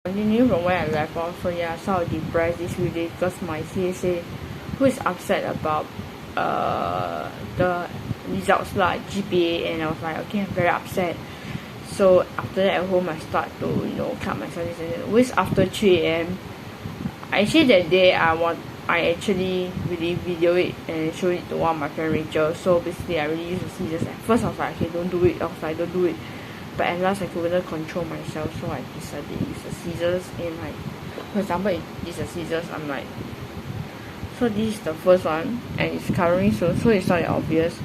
Continue from where I left off. So yeah, so I was depressed this few days because my CSA, who is upset about the results like GPA, and I was like, okay, I'm very upset. So after that at home I start to cut myself this and that. Always after 3 a.m. Actually that day I actually really video it and show it to one of my friend Rachel. So basically I really used the scissors. At first I was like, okay, don't do it. I was like, don't do it. But at last I couldn't control myself, so I decided to use the scissors. And like, for example, if this is the scissors, I'm like, so this is the first one and it's covering, so it's not that obvious.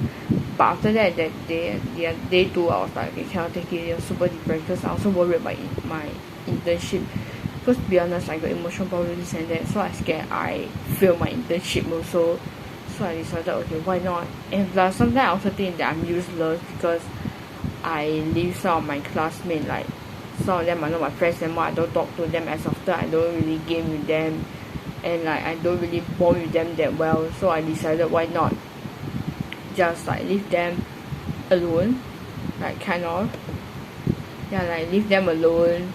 But after that day 2 I was like, okay, cannot take it. It was super depressed because I also worried about my internship. Because to be honest, I got emotional problems this and that, so I scared I fail my internship also. So I decided, okay, why not? And plus sometimes I also think that I'm useless because I leave some of my classmates, like some of them are not my friends anymore. I don't talk to them as often. I don't really game with them, and like I don't really bond with them that well. So I decided, why not just like leave them alone, like kind of, yeah, like leave them alone,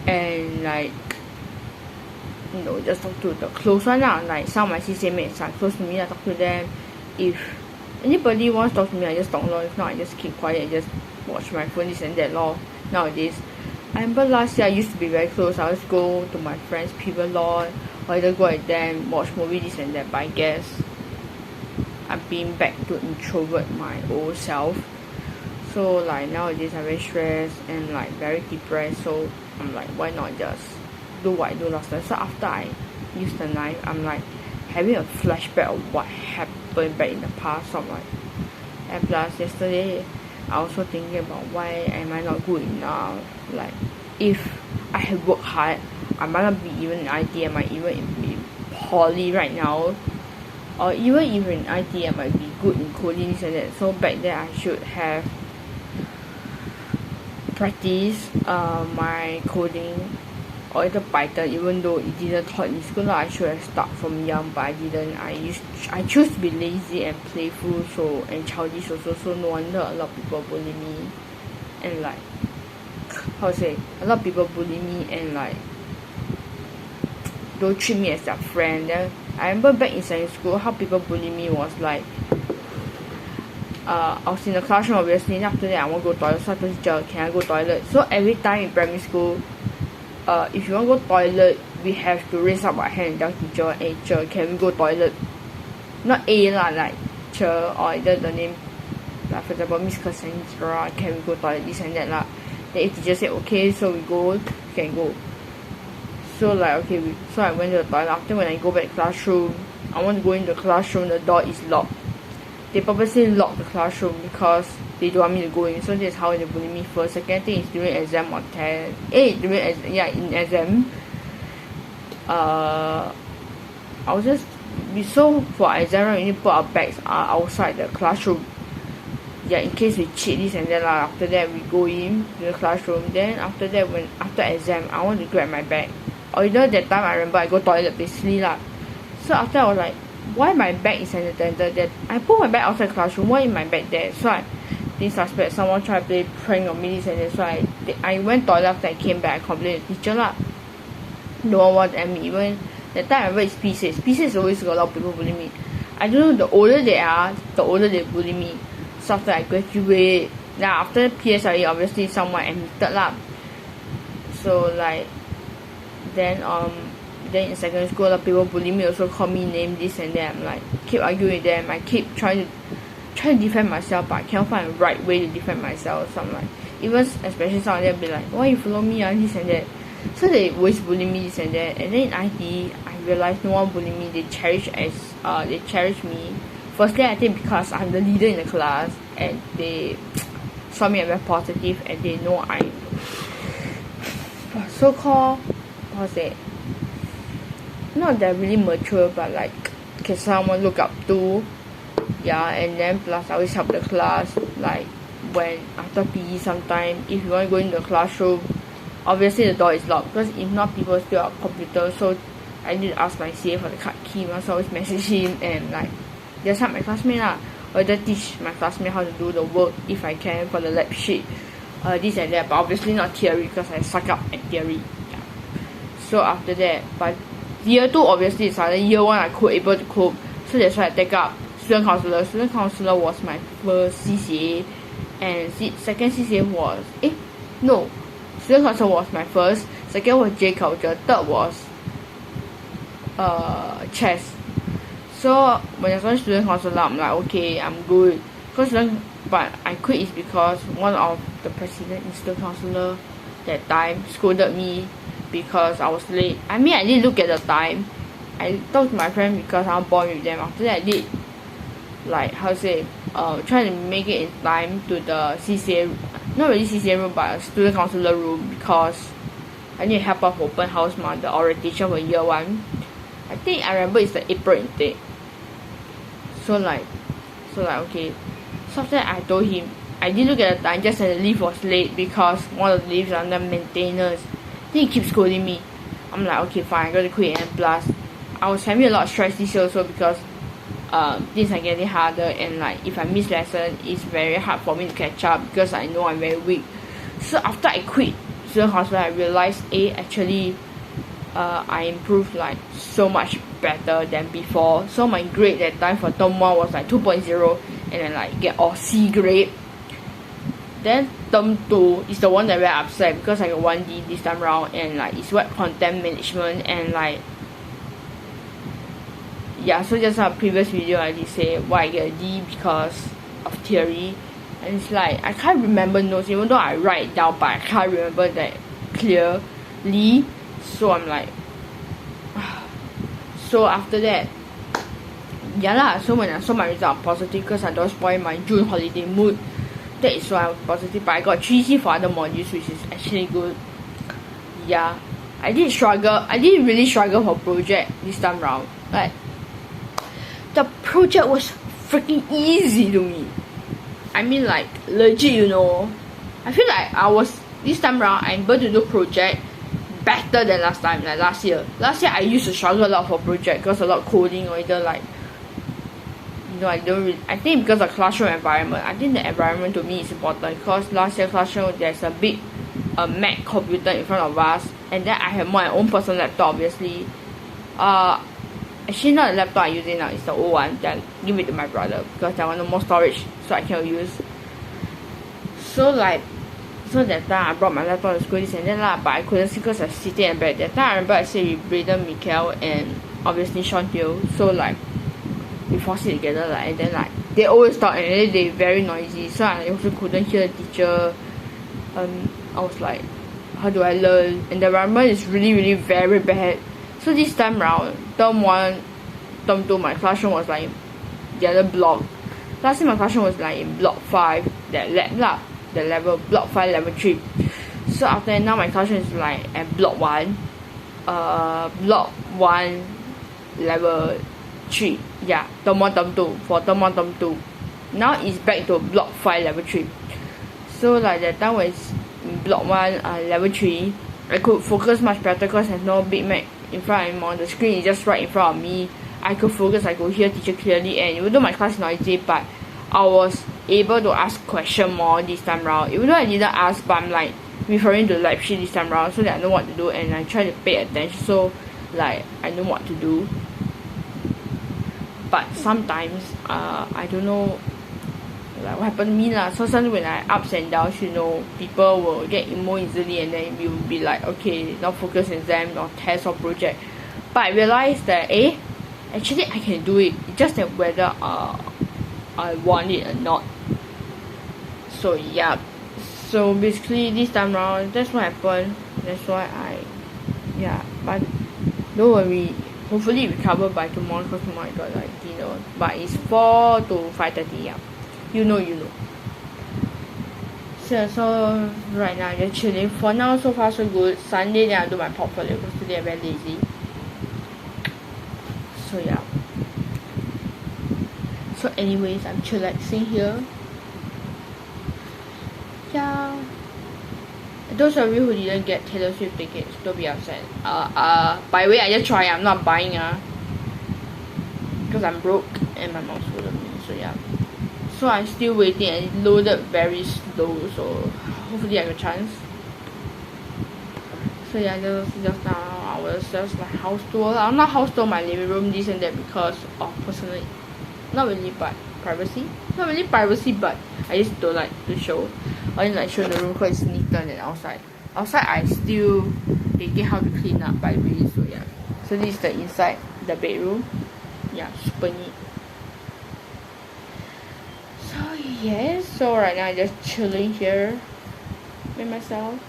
and like just talk to the close one lah. Like some of my CCA mates are close to me, I talk to them. If anybody wants to talk to me, I just talk lor. If not, I just keep quiet and just watch my phone, this and that lor. Nowadays, I remember last year I used to be very close. I always go to my friends' people lor, or either go with them, watch movies, this and that. But I guess I'm being back to introvert my old self. So like nowadays I'm very stressed and like very depressed. So I'm like, why not just do what I do last time? So after I use the knife, I'm like having a flashback of what happened back in the past. So I'm like, and plus yesterday I also thinking about why am I not good enough. Like if I had worked hard, I might not be even in IT. I might even be in poly right now, or even in IT I might be good in coding, this and that. So back then I should have practiced my coding or either Python, even though it didn't taught in school. I should have started from young, but I didn't. I choose to be lazy and playful, so and childish also. So no wonder a lot of people bully me, and like how to say, a lot of people bully me and like don't treat me as their friend. Then I remember back in secondary school, how people bully me was like, I was in the classroom obviously, and after that I want to go toilet, so I told teacher, can I go toilet? So every time in primary school, if you want to go toilet, we have to raise up our hand and tell teacher, hey teacher, can we go toilet? Not A lah, like teacher, or either the name, like for example Miss Cassandra, can we go toilet, this and that lah. Then if teacher said okay, so we go, can go. So like okay, so I went to the toilet. After when I go back to the classroom, I want to go in the classroom, the door is locked. They purposely lock the classroom because they don't want me to go in. So that's how they bully me first. Second thing is during exam or test. In exam. I was just so for exam right, we need to put our bags outside the classroom. Yeah, in case we cheat this and that lah. After that we go in to the classroom. Then after that after exam I want to grab my bag. Or either that time I remember I go toilet basically lah. So after I was like, why my bag is unattended? That I put my bag outside the classroom, why is my bag there? So I didn't suspect someone tried to play prank on me, this and that. So I went toilet. After I came back I complained to the teacher lah. No one wanted at me. Even that time I remember it's P6. P6 always got a lot of people bully me. I don't know, the older they are, the older they bully me. So after I graduate, now after PSLE obviously someone admitted lah. So like then in secondary school, a lot of people bully me, also call me name, this and that. I'm like, keep arguing with them. I keep trying to defend myself, but I cannot find a right way to defend myself. So I'm like, even especially some of them be like, why you follow me this and that. So they always bully me, this and that. And then in IT, I realized no one bully me. They cherish me. Firstly, I think because I'm the leader in the class, and they saw me as very positive, and they know I'm so-called, how to say, not that really mature, but like can someone look up to. Yeah, and then plus I always help the class. Like when after PE sometime, if you want to go into the classroom, obviously the door is locked because if not people steal our computer. So I need to ask my CA for the card key. So I always message him and like just help my classmate lah, or just teach my classmate how to do the work if I can for the lab sheet, this and that, but obviously not theory because I suck up at theory. Yeah. So after that, but year 2 obviously is harder. Year 1 I could able to cope, so that's why I take up student councillor. Student councillor was my first CCA, and second CCA was student councillor was my first. Second was J culture. Third was chess. So when I started student councillor, I'm like, okay, I'm good. But I quit is because one of the president in student councillor that time scolded me because I was late. I mean, I didn't look at the time. I talked to my friend because I'm born with them. After that, I did, like, trying to make it in time to the CCA, not really CCA room, but a student councillor room, because I need help of open house, the orientation for year 1. I think I remember it's the April intake. So okay. So after that, I told him, I didn't look at the time, just that the lift was late because one of the lifts are under maintenance. Then he keeps scolding me. I'm like, okay, fine, I gotta quit. And plus, I was having a lot of stress this year also because things are getting harder, and like if I miss lesson, it's very hard for me to catch up because I know I'm very weak. So after I quit student council, I realized actually I improved like so much better than before. So my grade that time for term 1 was like 2.0, and then like get all C grade. Then term 2 is the one that very upset because I got 1D this time round, and like it's web content management, and like yeah, so just a previous video I did say why I get a D because of theory. And it's like I can't remember notes even though I write it down, but I can't remember that clearly. So I'm like so after that, so when I saw my result, I'm positive because I don't spoil my June holiday mood. That is why I was positive. But I got 3C for other modules, which is actually good. Yeah, I didn't really struggle for project this time round. Like, the project was freaking easy to me. I mean, like, legit, I feel like this time round, I'm able to do project better than last time, like last year. Last year, I used to struggle a lot for project because a lot of coding, or either like, I think because of classroom environment. I think the environment to me is important because last year classroom, there's a big Mac computer in front of us, and then I have my own personal laptop, obviously. Actually, not the laptop I'm using now, it's the old one that I give it to my brother because I want more storage so I can use. So that time I brought my laptop to school this and that but I couldn't see because I was sitting at back. That time I remember I stayed with Braden, Mikael, and obviously Sean Teo. So like we forced it together, and then they always talk, and then they very noisy, so I also couldn't hear the teacher. I was like, how do I learn? And the environment is really, really very bad. So this time round, term 1, term 2, my classroom was like the other block. Last time my classroom was like in block 5, that the level, block 5, level 3. So after that, now my classroom is like at block 1, level 3. Yeah, term 1, term 2, for term 1, term 2. Now it's back to block 5, level 3. So like that time when it's in block 1, level 3, I could focus much better because there's no Big Mac in front anymore. The screen is just right in front of me. I could focus, I could hear teacher clearly, and even though my class is noisy, but I was able to ask question more this time round. Even though I didn't ask, but I'm like referring to lab sheet this time round so that I know what to do, and I try to pay attention so like I know what to do. But sometimes I don't know like what happened to me lah. So sometimes when I ups and downs, people will get emo easily, and then we will be like, okay, not focus on exam or test or project. But I realized that actually I can do it. It's just that whether I want it or not. So yeah. So basically this time round, that's what happened. That's why but don't worry. Hopefully recover by tomorrow because tomorrow I got like dinner. But it's 4 to 5:30, yeah. You know. So right now I'm just chilling. For now, so far so good. Sunday then I'll do my portfolio because today I'm very lazy. So yeah. So anyways, I'm chillaxing here. Yeah. Those of you who didn't get Taylor Swift tickets, don't be upset. By the way, I just try. I'm not buying because I'm broke and my mom's holding me. So yeah. So I'm still waiting, and it loaded very slow. So hopefully I have a chance. So yeah, just now I was just like house tour. I'm not house tour my living room, this and that, because of personally, not really, but privacy. Not really privacy, but I just don't like to show. I didn't like show the room because it's neater than outside. Outside I still thinking how to clean up by the way. So yeah. So this is the inside, the bedroom. Yeah, super neat. So yes, so right now I'm just chilling here with myself.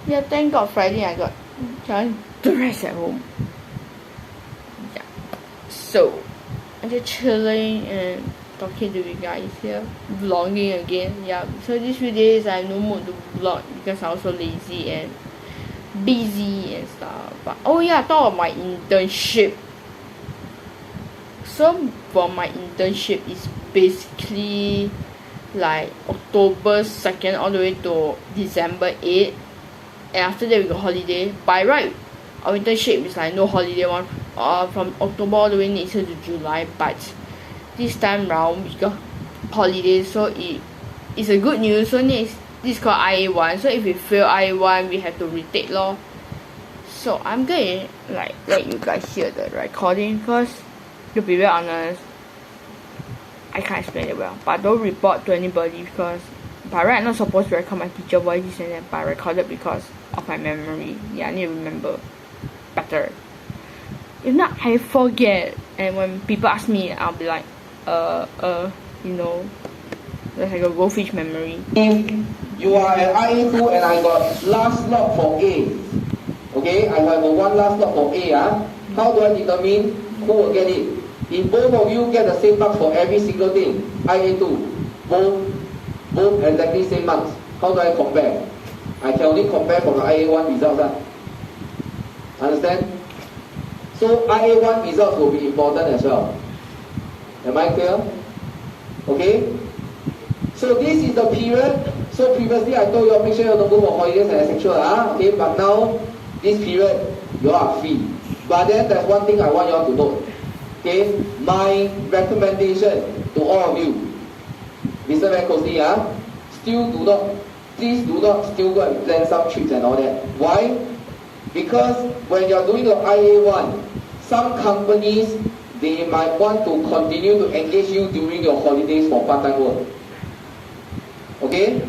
Yeah, thank God Friday I got time to rest at home. Yeah. So I'm just chilling and talking to you guys here. Vlogging again. Yeah. So these few days I have no mood to vlog because I'm also lazy and busy and stuff. But oh yeah, talk about my internship. So for my internship is basically like October 2nd all the way to December 8th. And after that we got holiday. By right, our internship is like no holiday one from October all the way next year to July. But this time round we got holiday, so it's a good news. So next, this is called IA1. So if we fail IA1, we have to retake lor. So I'm gonna like let you guys hear the recording because to be very honest, I can't explain it well. But don't report to anybody because by right I'm not supposed to record my teacher voice this and that, but I recorded because of my memory. Yeah, I need to remember better. If not, I forget. And when people ask me, I'll be like, you know, like a goldfish memory. If you are at IA2 and I got last slot for A, okay, I have one last slot for A. How do I determine who will get it? If both of you get the same marks for every single thing, IA2, both exactly same marks. How do I compare? I can only compare from the IA1 results. Understand? So IA1 results will be important as well. Am I clear? Okay? So this is the period. So previously I told you all make sure you don't go for holidays and etc. Okay, but now this period you are free. But then there's one thing I want you all to know. Okay, my recommendation to all of you. Listen very closely. Please do not still go and plan some trips and all that. Why? Because when you're doing your IA1, some companies they might want to continue to engage you during your holidays for part-time work. Okay?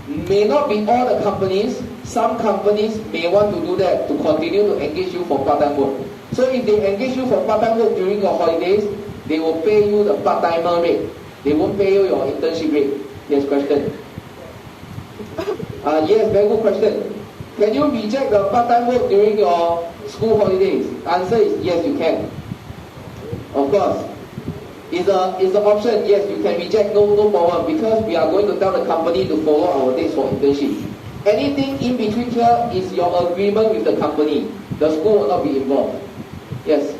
May not be all the companies. Some companies may want to do that to continue to engage you for part-time work. So if they engage you for part-time work during your holidays, they will pay you the part-timer rate. They won't pay you your internship rate. Yes, question. Yes, very good question. Can you reject the part-time work during your school holidays? Answer is yes, you can. Of course. It's an option. Yes, you can reject, no problem, because we are going to tell the company to follow our dates for internship. Anything in between here is your agreement with the company. The school will not be involved. Yes.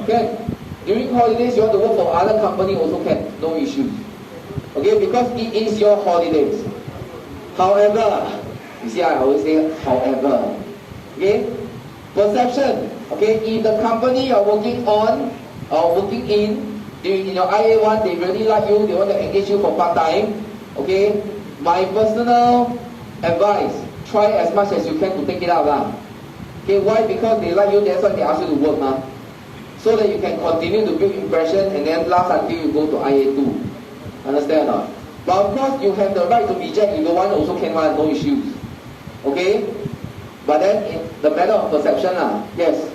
Okay. During holidays, you want to work for other company also can. No issues. Okay, because it is your holidays. However, you see, I always say however. Okay. Perception. Okay, if the company you're working on or working in your IA1, they really like you, they want to engage you for part-time. Okay, my personal advice, try as much as you can to take it out. Okay, why? Because they like you, that's why they ask you to work. So that you can continue to build impression and then last until you go to IA2. Understand or not? But of course, you have the right to reject. If you want, also can, no issues. Okay? But then, in the matter of perception, yes.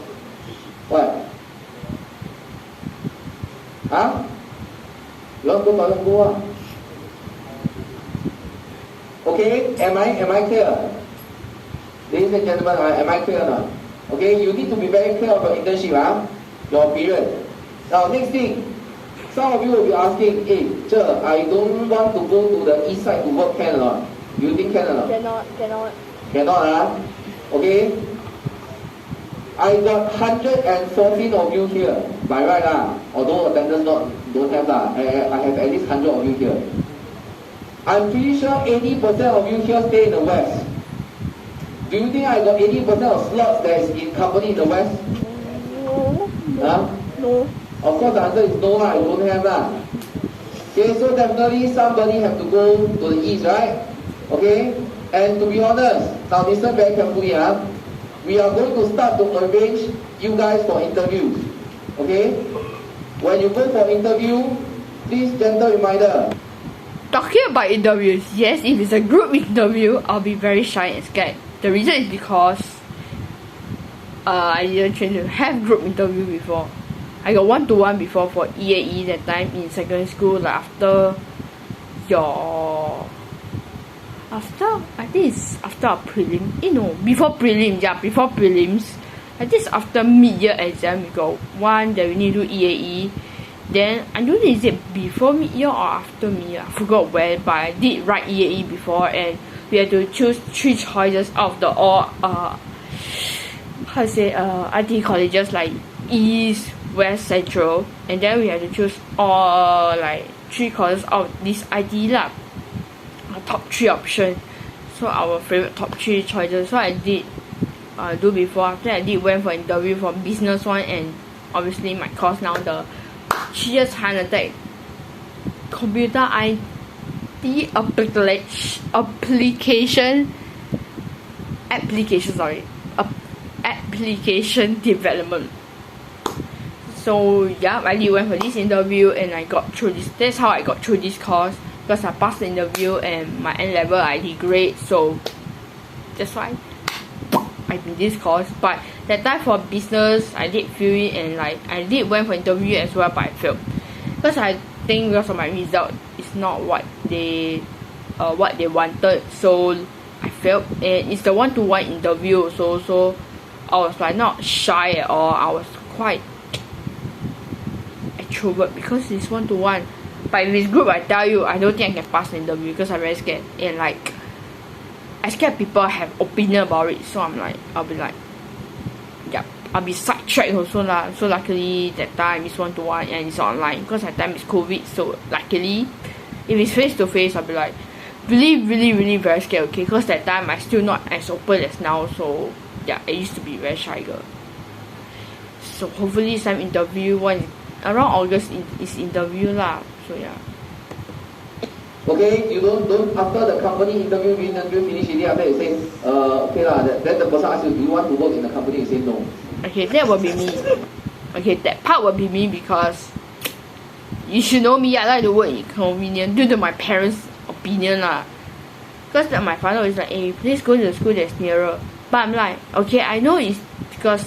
What? You want to go, go. Okay? Am I clear? Ladies and gentlemen, am I clear or not? Okay? You need to be very clear of your internship, your period. Now, next thing. Some of you will be asking, hey, I don't want to go to the east side to work, can or not? You think can or not? Cannot. Cannot, Okay? I got 114 of you here, by right, although attendance don't have, I have at least 100 of you here. I'm pretty sure 80% of you here stay in the west. Do you think I got 80% of slots that is in company in the west? No. No. Of course the answer is no, I don't have. Okay, so definitely somebody have to go to the east, right? Okay, and to be honest, now listen very carefully, we are going to start to arrange you guys for interviews. Okay, when you go for interview, please gentle reminder. Talking about interviews, yes, if it's a group interview, I'll be very shy and scared. The reason is because I didn't train to have group interview before. I got one-to-one before for EAE that time in secondary school, like I think it's after a prelim. Before prelim, before prelims. I think it's after mid-year exam, we got one that we need to do EAE. Then I don't know is it before mid-year or after mid-year, I forgot when, but I did write EAE before, and we had to choose 3 choices out of the all IT colleges like East, West, Central, and then we had to choose all like 3 courses out of this IT lab, top 3 options. So our favorite top 3 choices. So I did do before. After I did went for interview for business one, and obviously my course now the 3 years High-tech computer IT application development. So yeah, I did went for this interview and I got through this. That's how I got through this course, because I passed the interview and my N level I did great. So that's why I did this course. But that time for business, I did feel it, and like I did went for interview as well, but I failed because I think because of my result is not what they wanted. So I failed, and it's the one-to-one interview also. So I was like not shy at all. I was quite extrovert because it's one-to-one. But if it's group, I tell you, I don't think I can pass the interview because I'm very scared, and like I scared people have opinion about it. So I'll be like, yeah, I'll be sidetracked also lah. So luckily that time it's one-to-one and it's online, because that time it's COVID. So luckily, if it's face-to-face, I'll be like really very scared. Okay, because that time I still not as open as now. So yeah, I used to be very shy girl. So hopefully some interview one around August is interview lah. So yeah. Okay, you don't after the company interview finish already, after you say okay lah, then the person asks you, do you want to work in the company? You say no. Okay, that will be me. Okay, that part will be me, because you should know me, I like to work in convenience due to my parents' opinion lah. Because my father is like, hey, please go to the school that's nearer. But I'm like, okay, I know it's because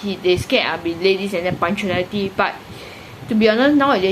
they scared I'll be late, this and that punctuality. But to be honest, nowadays